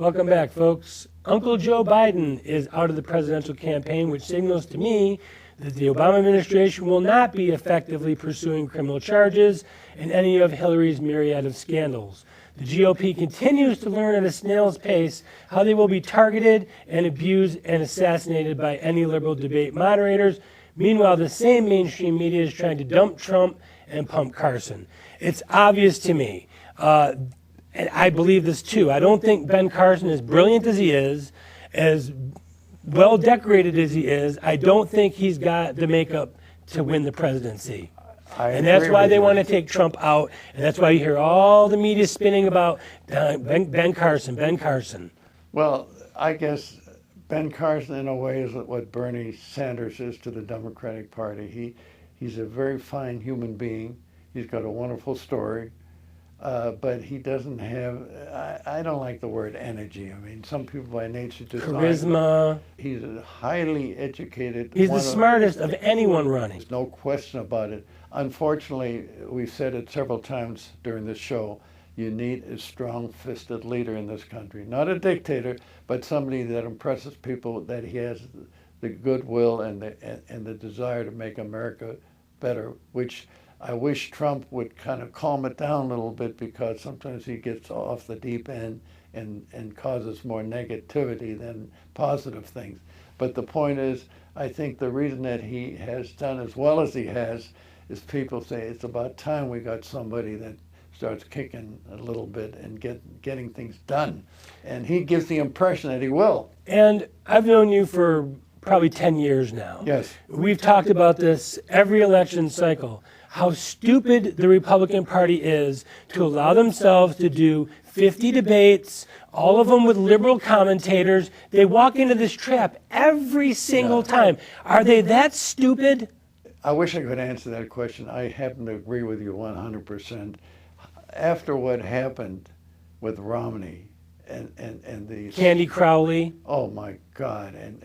Welcome back, folks. Uncle Joe Biden is out of the presidential campaign, which signals to me that the Obama administration will not be effectively pursuing criminal charges in any of Hillary's myriad of scandals. The GOP continues to learn at a snail's pace how they will be targeted and abused and assassinated by any liberal debate moderators. Meanwhile, the same mainstream media is trying to dump Trump and pump Carson. It's obvious to me, and I believe this too, I don't think Ben Carson, as brilliant as he is, as well decorated as he is, I don't think he's got the makeup to win the presidency. And that's why they want to take Trump out, and that's why you hear all the media spinning about Ben Carson. Well, I guess Ben Carson, in a way, is what Bernie Sanders is to the Democratic Party. He's a very fine human being. He's got a wonderful story, but he doesn't have, I don't like the word energy. I mean, some people by nature just charisma. He's a highly educated. He's the smartest of anyone running. There's no question about it. Unfortunately, we've said it several times during this show, you need a strong-fisted leader in this country. Not a dictator, but somebody that impresses people, that he has the goodwill and the desire to make America better, which I wish Trump would kind of calm it down a little bit, because sometimes he gets off the deep end and causes more negativity than positive things. But the point is, I think the reason that he has done as well as he has is people say it's about time we got somebody that starts kicking a little bit and getting things done. And he gives the impression that he will. And I've known you for probably 10 years now. Yes. We've talked about this every election cycle, how stupid the Republican Party is to allow themselves to do 50 debates, all of them with liberal commentators. They walk into this trap every single time. Are they that stupid? I wish I could answer that question. I happen to agree with you 100%. After what happened with Romney and the Candy Crowley. Oh my God! And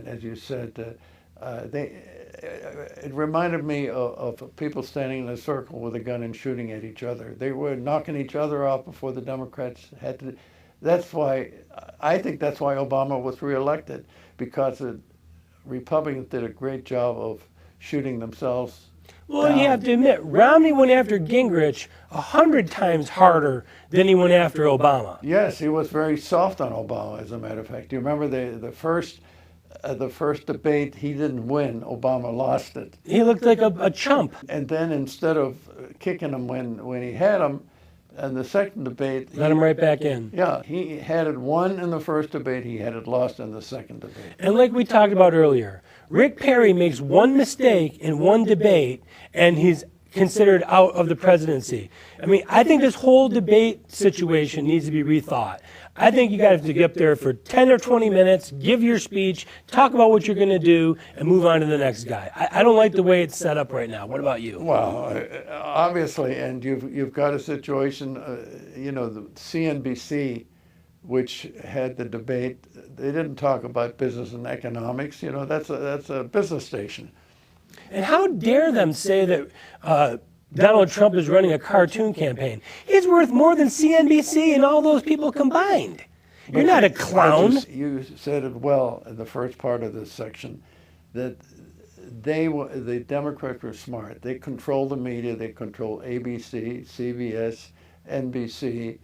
as you said, it reminded me of people standing in a circle with a gun and shooting at each other. They were knocking each other out before the Democrats had to. That's why I think that's why Obama was reelected, because the Republicans did a great job of shooting themselves. Well, you have to admit, Romney went after Gingrich 100 times harder than he went after Obama. Yes, he was very soft on Obama, as a matter of fact. Do you remember the first debate? He didn't win. Obama lost it. He looked like a chump. And then instead of kicking him when he had him, and the second debate, let him right back in. Yeah, he had it won in the first debate. He had it lost in the second debate. And like we talked about earlier, Rick Perry makes one mistake in one debate, and he's considered out of the presidency. I mean, I think this whole debate situation needs to be rethought. I think you got to get up there for 10 or 20 minutes, give your speech, talk about what you're going to do, and move on to the next guy. I don't like the way it's set up right now. What about you? Well, obviously, and you've got a situation, the CNBC, which had the debate, they didn't talk about business and economics. That's a business station. And how dare them say that Donald Trump is running a cartoon campaign? He's worth more than CNBC and all those people combined. You're not a clown. You said it well in the first part of this section, that the Democrats were smart. They control the media. They control ABC, CBS, NBC,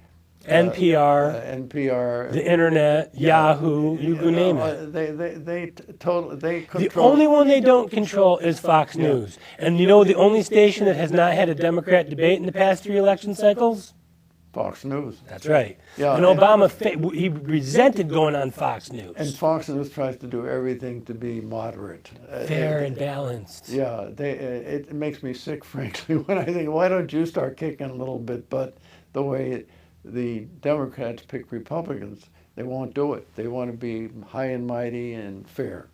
NPR, the internet, Yahoo, you name it. They control. The only one they don't control is Fox News. And the only station that has not had a Democrat debate in the past 3 election cycles? Fox News. That's right. Yeah, and Obama, he resented going on Fox News. And Fox News tries to do everything to be moderate. Fair and balanced. Yeah, it makes me sick, frankly, when I think, why don't you start kicking a little bit? But the way the Democrats pick Republicans, they won't do it. They want to be high and mighty and fair.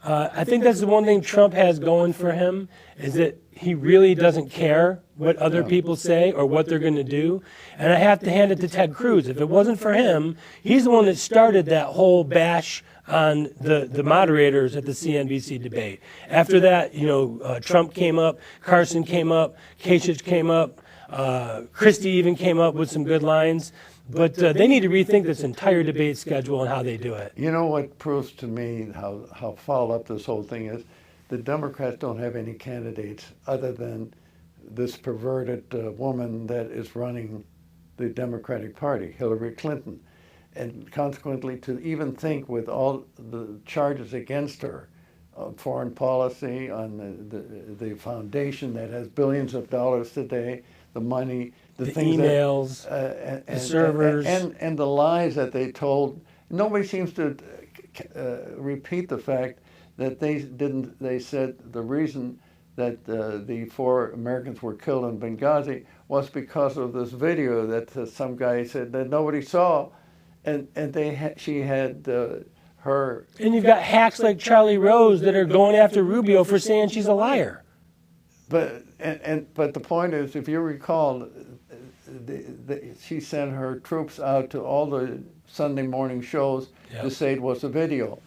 I think that's the one thing Trump has going for him, is that he really doesn't care what other people say or what they're going to do. And I have to hand it to Ted Cruz. If it wasn't for him, he's the one that started that whole bash on the moderators at the CNBC debate. After that, Trump came up, Carson came up, Kasich came up. Christie even came up with some good lines. But they need to rethink this entire debate schedule and how they do it. You know what proves to me how fouled up this whole thing is? The Democrats don't have any candidates other than this perverted woman that is running the Democratic Party, Hillary Clinton. And consequently, to even think with all the charges against her, foreign policy, on the foundation that has billions of dollars today, the money, the things emails, the servers, and the lies that they told. Nobody seems to repeat the fact that they said the reason that the 4 Americans were killed in Benghazi was because of this video that some guy said that nobody saw, and she had her. And you've got hacks like Charlie Rose that are going after Rubio for saying she's a liar. But the point is, if you recall, she sent her troops out to all the Sunday morning shows to say it was a video.